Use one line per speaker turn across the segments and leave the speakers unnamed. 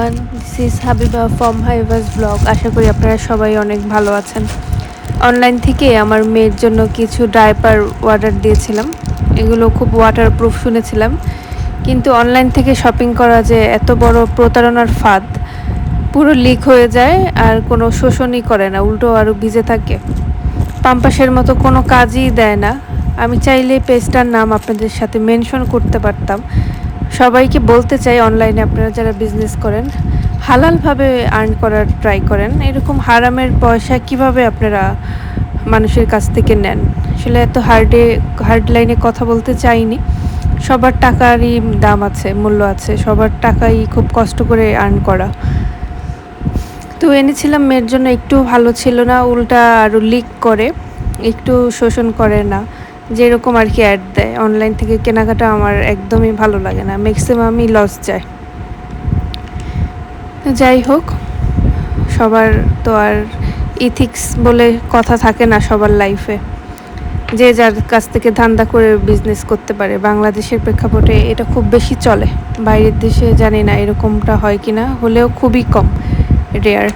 Everyone, this is Habiba from Habiba's blog. আশা করি আপনারা সবাই অনেক ভালো আছেন। অনলাইন থেকে আমার মেয়ের জন্য কিছু ডাইপার অর্ডার দিয়েছিলাম। এগুলো খুব ওয়াটারপ্রুফ শুনেছিলাম, কিন্তু অনলাইন থেকে শপিং করা যে এত বড় প্রতারণার ফাঁদ। পুরো লিক হয়ে যায় আর কোনো শোষণই করে না, উল্টো আরও ভিজে থাকে। পাম্পাসের মতো কোনো কাজই দেয় না। আমি চাইলে পেজটার নাম আপনাদের সাথে মেনশন করতে পারতাম। সবাইকে বলতে চাই, অনলাইনে আপনারা যারা বিজনেস করেন হালালভাবে আর্ন করার ট্রাই করেন। এরকম হারামের পয়সা কিভাবে আপনারা মানুষের কাছ থেকে নেন? আসলে এত হার্ড লাইনে কথা বলতে চাইনি। সবার টাকারই দাম আছে, মূল্য আছে, সবার টাকাই খুব কষ্ট করে আর্ন করা। তো এনেছিলাম, মেয়ের জন্য একটু ভালো ছিল না, উল্টা আরও লিক করে, একটু শোষণ করে না, যেরকম আর কি অ্যাড দেয়। অনলাইন থেকে কেনাকাটা আমার একদমই ভালো লাগে না, ম্যাক্সিমামই লস যায়। যাই হোক, সবার তো আর ইথিক্স বলে কথা থাকে না সবার লাইফে। যে যার কাছ থেকে ধান্দা করে বিজনেস করতে পারে। বাংলাদেশের প্রেক্ষাপটে এটা খুব বেশি চলে, বাইরের দেশে জানি না এরকমটা হয় কি না, হলেও খুবই কম, রেয়ার।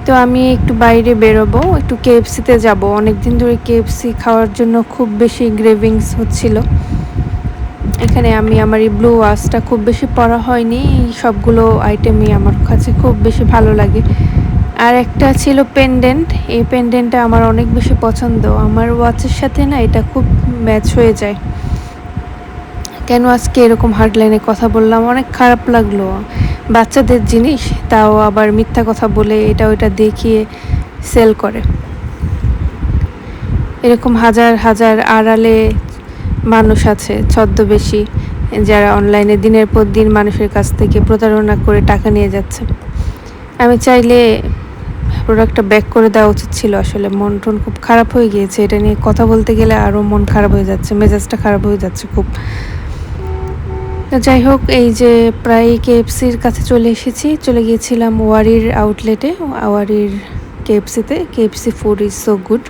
তো আমি একটু বাইরে বেরোবো, একটু কেএফসিতে যাব। অনেক দিন ধরে কেএফসি খাওয়ার জন্য খুব বেশি গ্রেভিংস হচ্ছিল। এখানে আমি আমার এই ব্লু ওয়াচটা খুব বেশি পরা হয়নি, এই সবগুলো আইটেমই আমার কাছে খুব বেশি ভালো লাগে। আর একটা ছিল পেন্ডেন্ট, এই পেন্ডেন্টটা আমার অনেক বেশি পছন্দ। আমার ওয়াচের সাথে না এটা খুব ম্যাচ হয়ে যায়। কেন আজকে এরকম হার্ড লাইনে কথা বললাম, অনেক খারাপ লাগলো। বাচ্চাদের জিনিস, তাও আবার মিথ্যা কথা বলে এটা ওইটা দেখিয়ে সেল করে। এরকম হাজার হাজার আড়ালে মানুষ আছে, ছদ্মবেশী, যারা অনলাইনে দিনের পর দিন মানুষের কাছ থেকে প্রতারণা করে টাকা নিয়ে যাচ্ছে। আমি চাইলে প্রোডাক্টটা ব্যাক করে দেওয়া উচিত ছিল। আসলে মন টন খুব খারাপ হয়ে গিয়েছে, এটা নিয়ে কথা বলতে গেলে আরও মন খারাপ হয়ে যাচ্ছে, মেজাজটা খারাপ হয়ে যাচ্ছে খুব। তো যাই হোক, এই যে প্রায় কেএফসির কাছে চলে গিয়েছিলাম ওয়ারির আউটলেটে, ওয়ারির কেএফসিতে। KFC food is so good,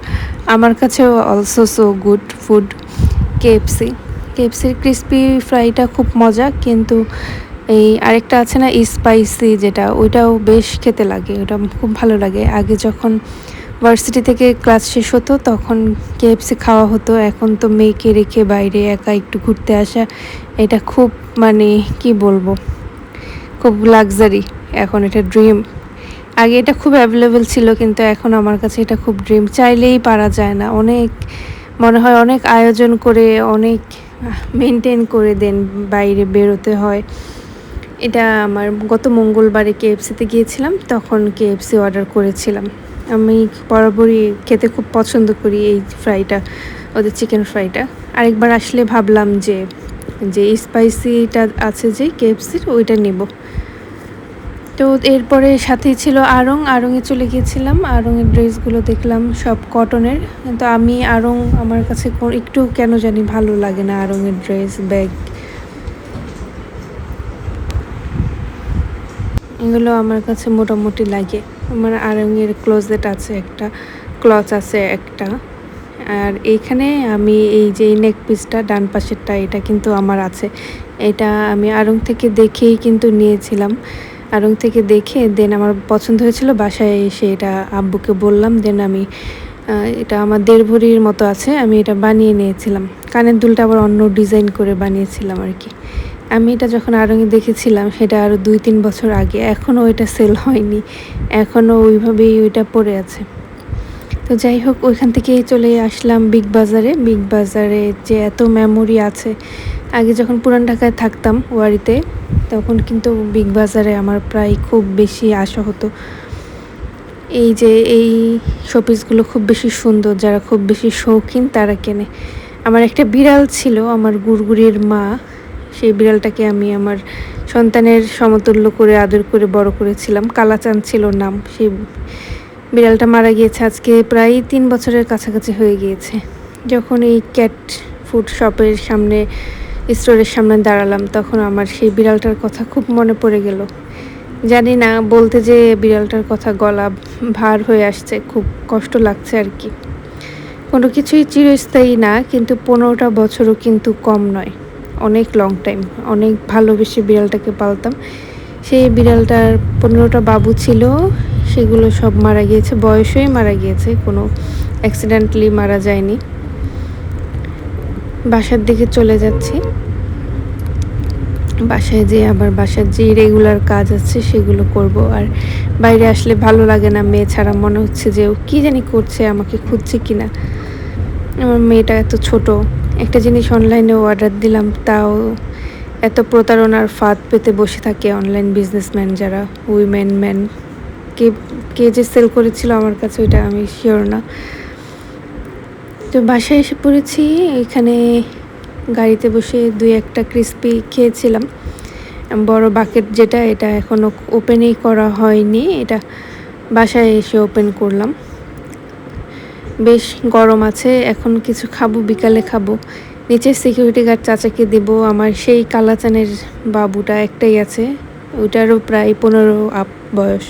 আমার কাছেও অলসো সো গুড ফুড। কেএফসির ক্রিসপি ফ্রাইটা খুব মজা, কিন্তু এই আরেকটা আছে না স্পাইসি, যেটা ওইটাও বেশ খেতে লাগে, ওটা খুব ভালো লাগে। আগে যখন ভার্সিটি থেকে ক্লাস শেষ হতো তখন কেএফসি খাওয়া হতো। এখন তো মেয়েকে রেখে বাইরে একা একটু ঘুরতে আসা, এটা খুব মানে কি বলবো, খুব লাক্সারি। এখন এটা ড্রিম। আগে এটা খুব অ্যাভেলেবেল ছিল, কিন্তু এখন আমার কাছে এটা খুব ড্রিম। চাইলেই পারা যায় না, অনেক মনে হয় অনেক আয়োজন করে, অনেক মেনটেন করে দেন বাইরে বেরোতে হয়। এটা আমার গত মঙ্গলবারে কেএফসিতে গিয়েছিলাম, তখন কেএফসি অর্ডার করেছিলাম। আমি বরাবরই খেতে খুব পছন্দ করি এই ফ্রাইটা, ওদের চিকেন ফ্রাইটা। আরেকবার আসলে ভাবলাম যে যে স্পাইসিটা আছে যে কেএফসির, ওইটা নেব। তো এরপরে সাথেই ছিল আড়ংয়ে চলে গিয়েছিলাম। আড়ংয়ের ড্রেসগুলো দেখলাম সব কটনের, কিন্তু আমি আমার কাছে একটু কেন জানি ভালো লাগে না আড়ংয়ের ড্রেস, ব্যাগ, এগুলো আমার কাছে মোটামুটি লাগে। আমার আড়ংয়ের ক্লোজেট আছে একটা, ক্লথ আছে একটা। আর এইখানে আমি এই যে নেক পিসটা ডান পাশেরটা, এটা কিন্তু আমার আছে। এটা আমি আড়ং থেকে দেখেই কিন্তু নিয়েছিলাম। আড়ং থেকে দেখে দেন আমার পছন্দ হয়েছিল, বাসায় এসে এটা আব্বুকে বললাম, দেন আমি এটা আমার 1.5 ভরির মতো আছে, আমি এটা বানিয়ে নিয়েছিলাম। কানের দুলটা আবার অন্য ডিজাইন করে বানিয়েছিলাম আর কি। আমি এটা যখন আড়ংয়ে দেখেছিলাম সেটা আরও 2-3 বছর আগে, এখনও ওইটা সেল হয়নি, এখনও ওইভাবেই ওইটা পড়ে আছে। তো যাই হোক, ওইখান থেকেই চলে আসলাম বিগ বাজারে যে এত মেমোরি আছে। আগে যখন পুরান ঢাকায় থাকতাম ওয়ারিতে, তখন কিন্তু বিগ বাজারে আমার প্রায় খুব বেশি আসা হতো। এই যে এই শোপিসগুলো খুব বেশি সুন্দর, যারা খুব বেশি শৌখিন তারা কেনে। আমার একটা বিড়াল ছিল, আমার গুড়গুড়ির মা, সেই বিড়ালটাকে আমি আমার সন্তানের সমতুল্য করে আদর করে বড় করেছিলাম। কালাচাঁদ ছিল নাম। সেই বিড়ালটা মারা গিয়েছে আজকে প্রায় 3 বছরের কাছাকাছি হয়ে গিয়েছে। যখন এই ক্যাট ফুড শপের সামনে, স্টোরের সামনে দাঁড়ালাম, তখন আমার সেই বিড়ালটার কথা খুব মনে পড়ে গেল। জানি না, বলতে যে বিড়ালটার কথা গলা ভার হয়ে আসছে, খুব কষ্ট লাগছে আর কি। কোনো কিছুই চিরস্থায়ী না, কিন্তু 15টা বছরও কিন্তু কম নয়, অনেক লং টাইম। অনেক ভালোবেসে বিড়ালটাকে পালতাম। সেই বিড়ালটার 15টা বাবু ছিল, সেগুলো সব মারা গিয়েছে, বয়সেই মারা গিয়েছে, কোনো অ্যাক্সিডেন্টালি মারা যায়নি। বাসার দিকে চলে যাচ্ছি। বাসায় যেয়ে আবার বাসার যে রেগুলার কাজ আছে সেগুলো করব। আর বাইরে আসলে ভালো লাগে না, মেয়ে ছাড়া মনে হচ্ছে যে ও কী জানি করছে, আমাকে খুঁজছে কিনা। আমার মেয়েটা এত ছোট, একটা জিনিস অনলাইনে অর্ডার দিলাম, তাও এত প্রতারণার ফাঁদ পেতে বসে থাকে অনলাইন বিজনেসম্যান যারা, উইমেন ম্যান, কে কে যে সেল করেছিল আমার কাছে ওইটা আমি শিওর না। তো বাসায় এসে পড়েছি, এখানে গাড়িতে বসে 2-1টা ক্রিসপি খেয়েছিলাম। বড় বাকেট যেটা, এটা এখনও ওপেনই করা হয়নি, এটা বাসায় এসে ওপেন করলাম। বেশ গরম আছে, এখন কিছু খাবো, বিকালে খাবো। নিচের সিকিউরিটি গার্ড চাচাকে দেব। আমার সেই কালাচানের বাবুটা একটাই আছে, ওইটারও প্রায় 15 আপ বয়স,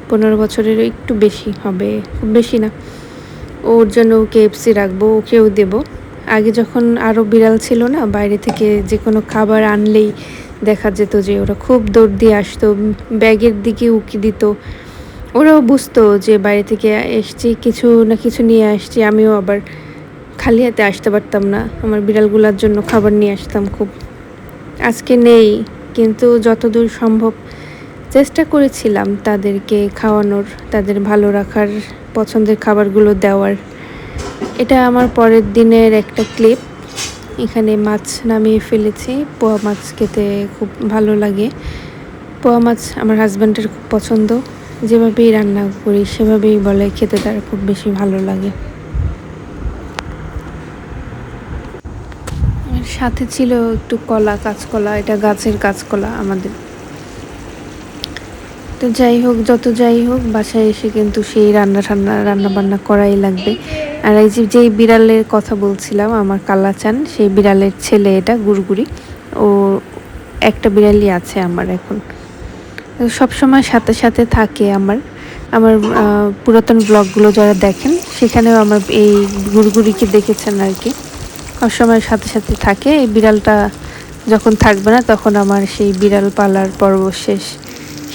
15 বছরেরও একটু বেশি হবে, খুব বেশি না। ওর জন্য KFC রাখবো, ওকেও দেব। আগে যখন আরও বিড়াল ছিল না, বাইরে থেকে যে কোনো খাবার আনলেই দেখা যেত যে ওরা খুব দৌড় দিয়ে আসতো, ব্যাগের দিকে উকি দিত। ওরাও বুঝতো যে বাইরে থেকে এসছি, কিছু না কিছু নিয়ে আসছি। আমিও আবার খালি হাতে আসতে পারতাম না, আমার বিড়ালগুলোর জন্য খাবার নিয়ে আসতাম খুব। আজকে নেই, কিন্তু যতদূর সম্ভব চেষ্টা করেছিলাম তাদেরকে খাওয়ানোর, তাদের ভালো রাখার, পছন্দের খাবারগুলো দেওয়ার। এটা আমার পরের দিনের একটা ক্লিপ। এখানে মাছ নামিয়ে ফেলেছি, পোয়া মাছ খেতে খুব ভালো লাগে। পোয়া মাছ আমার হাজব্যান্ডের খুব পছন্দ, যেভাবেই রান্না করি সেভাবেই বলে খেতে তার খুব বেশি ভালো লাগে। সাথে ছিল একটু কলা, কাঁচকলা, এটা গাছের কাঁচকলা আমাদের। তো যাই হোক, যত যাই হোক, বাসায় এসে কিন্তু সেই রান্না বান্না করাই লাগবে। আর এই যেই বিড়ালের কথা বলছিলাম, আমার কালাচান, সেই বিড়ালের ছেলে এটা, গুড়গুড়ি। ও একটা বিড়ালই আছে আমার এখন, সব সময় সাথে সাথে থাকে। আমার পুরাতন ব্লগগুলো যারা দেখেন, সেখানেও আমার এই গুড়গুড়িকে দেখেছেন আর কি, সবসময় সাথে সাথে থাকে। এই বিড়ালটা যখন থাকবে না, তখন আমার সেই বিড়াল পালার পর্ব শেষ।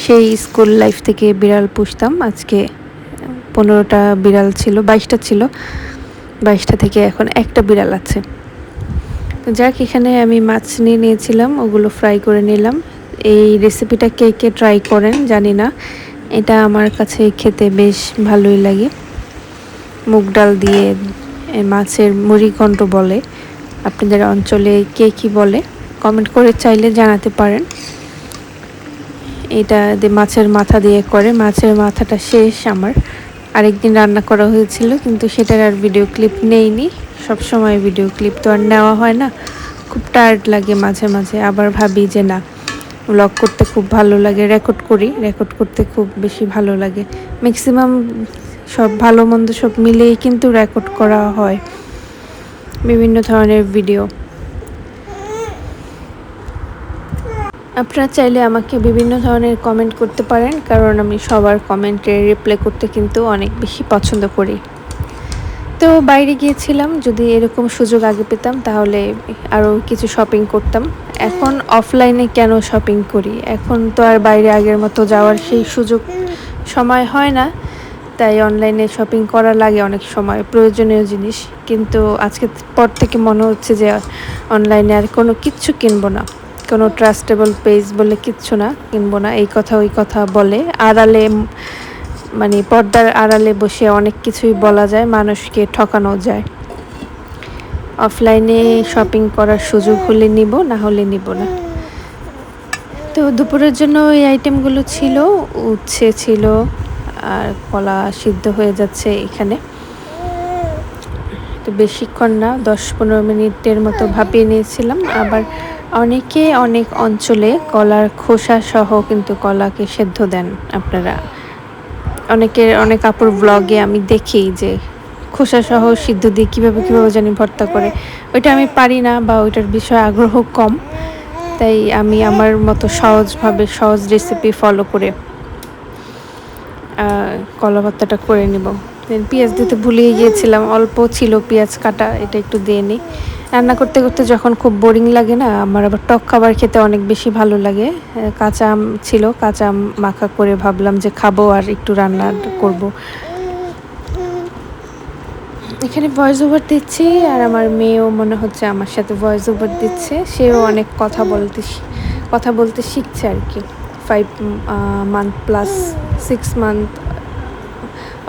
সেই স্কুল লাইফ থেকে বিড়াল পুষতাম। আজকে 15টা বিড়াল ছিল, 22টা ছিল, 22টা থেকে এখন একটা বিড়াল আছে। তো যাক, এখানে আমি মাছ নিয়ে নিয়েছিলাম, ওগুলো ফ্রাই করে নিলাম। এই রেসিপিটা কে কে ট্রাই করেন জানি না, এটা আমার কাছে খেতে বেশ ভালোই লাগে। মুগ ডাল দিয়ে মাছের মুড়িঘণ্ট বলে, আপনাদের অঞ্চলে কে কী বলে কমেন্ট করে চাইলে জানাতে পারেন। এটা মাছের মাথা দিয়ে করে, মাছের মাথাটা শেষ আমার। আরেকদিন রান্না করা হয়েছিল, কিন্তু সেটার আর ভিডিও ক্লিপ নেইনি। সব সময় ভিডিও ক্লিপ তো আর নেওয়া হয় না, খুব টায়ার্ড লাগে মাঝে মাঝে। আবার ভাবি যে না, ব্লগ করতে খুব ভালো লাগে, রেকর্ড করি, রেকর্ড করতে খুব বেশি ভালো লাগে। ম্যাক্সিমাম সব ভালো মন্দ সব মিলেই কিন্তু রেকর্ড করা হয় বিভিন্ন ধরনের ভিডিও। আপনারা চাইলে আমাকে বিভিন্ন ধরনের কমেন্ট করতে পারেন, কারণ আমি সবার কমেন্টে রিপ্লাই করতে কিন্তু অনেক বেশি পছন্দ করি। তো বাইরে গিয়েছিলাম, যদি এরকম সুযোগ আগে পেতাম তাহলে আরও কিছু শপিং করতাম। এখন অফলাইনে কেন শপিং করি, এখন তো আর বাইরে আগের মতো যাওয়ার সেই সুযোগ সময় হয় না, তাই অনলাইনে শপিং করা লাগে অনেক সময় প্রয়োজনীয় জিনিস। কিন্তু আজকে পর থেকে মনে হচ্ছে যে অনলাইনে আর কোনো কিচ্ছু কিনবো না, কোনো ট্রাস্টেবল পেজ বলে কিচ্ছু না, কিনবো না। এই কথা ওই কথা বলে আড়ালে, মানে পর্দার আড়ালে বসে অনেক কিছুই বলা যায়, মানুষকে ঠকানো যায়। অফলাইনে শপিং করার সুযোগ হলে নিব, না হলে নিব না। তো দুপুরের জন্য এই আইটেমগুলো ছিল, উচ্ছে ছিল আর কলা সিদ্ধ হয়ে যাচ্ছে এখানে। তো বেশিক্ষণ না, 10-15 মিনিটের মতো ভাপিয়ে নিয়েছিলাম। আবার অনেকে অনেক অঞ্চলে কলার খোসা সহ কিন্তু কলাকে সেদ্ধ দেন। আপনারা অনেক আপুর ব্লগে আমি দেখি যে খোসা সহ সিদ্ধ দিয়ে কীভাবে জানি ভর্তা করে। ওইটা আমি পারি না, বা ওইটার বিষয়ে আগ্রহ কম, তাই আমি আমার মতো সহজ রেসিপি ফলো করে কলা ভর্তাটা করে নিব। পেঁয়াজ দিতে ভুলেই গিয়েছিলাম, অল্প ছিল পেঁয়াজ কাটা, এটা একটু দিয়ে নিই। রান্না করতে করতে যখন খুব বোরিং লাগে না, আমার আবার টক খাবার খেতে অনেক বেশি ভালো লাগে। কাঁচা আম ছিল, কাঁচা আম মাখা করে ভাবলাম যে খাবো আর একটু রান্না করব। এখানে ভয়েস ওভার দিচ্ছি আর আমার মেয়েও মনে হচ্ছে আমার সাথে ভয়েস ওভার দিচ্ছে। সেও অনেক কথা বলতে শিখছে আর কি। 5 মান্থ প্লাস 6 মান্থ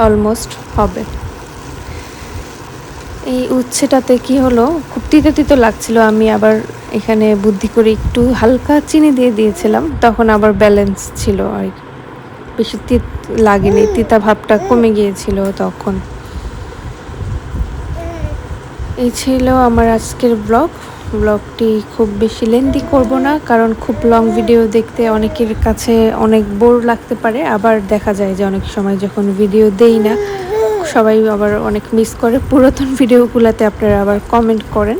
অলমোস্ট হবে। এই উচ্ছেটাতে কি হলো, খুব তিতো তিতো লাগছিল। আমি আবার এখানে বুদ্ধি করে একটু হালকা চিনি দিয়ে দিয়েছিলাম, তখন আবার ব্যালেন্স ছিল আর বেশি লাগেনি, তিতা ভাবটা কমে গিয়েছিল তখন। এই ছিল আমার আজকের ব্লগটি খুব বেশি লেন্দি করব না, কারণ খুব লং ভিডিও দেখতে অনেকের কাছে অনেক বোর লাগতে পারে। আবার দেখা যায় যে অনেক সময় যখন ভিডিও দেই না, সবাই আবার অনেক মিস করে। পুরাতন ভিডিওগুলোতে আপনারা আবার কমেন্ট করেন,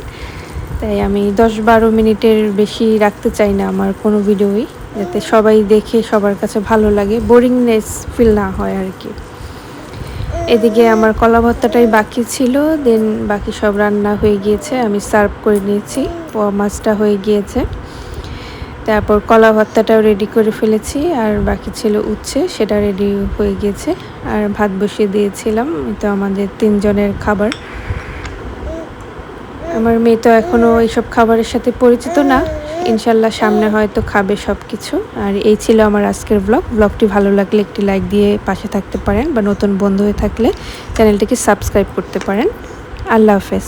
তাই আমি 10-12 মিনিটের বেশি রাখতে চাই না আমার কোনো ভিডিওই, যাতে সবাই দেখে সবার কাছে ভালো লাগে, বোরিংনেস ফিল না হয় আর কি। এদিকে আমার কলা ভর্তাটাই বাকি ছিল, দেন বাকি সব রান্না হয়ে গিয়েছে, আমি সার্ভ করে নিয়েছি। পোয়া মাছটা হয়ে গিয়েছে, তারপর কলা ভর্তাটাও রেডি করে ফেলেছি, আর বাকি ছিল উচ্ছে, সেটা রেডি হয়ে গিয়েছে। আর ভাত বসিয়ে দিয়েছিলাম, এটা আমাদের 3 জনের খাবার। আমার মেয়ে তো এখনও এইসব খাবারের সাথে পরিচিত না, ইনশাল্লাহ সামনে হয়তো খাবে সব কিছু। আর এই ছিল আমার আজকের ব্লগটি ভালো লাগলে একটি লাইক দিয়ে পাশে থাকতে পারেন, বা নতুন বন্ধু হয়ে থাকলে চ্যানেলটিকে সাবস্ক্রাইব করতে পারেন। আল্লাহ হাফেজ।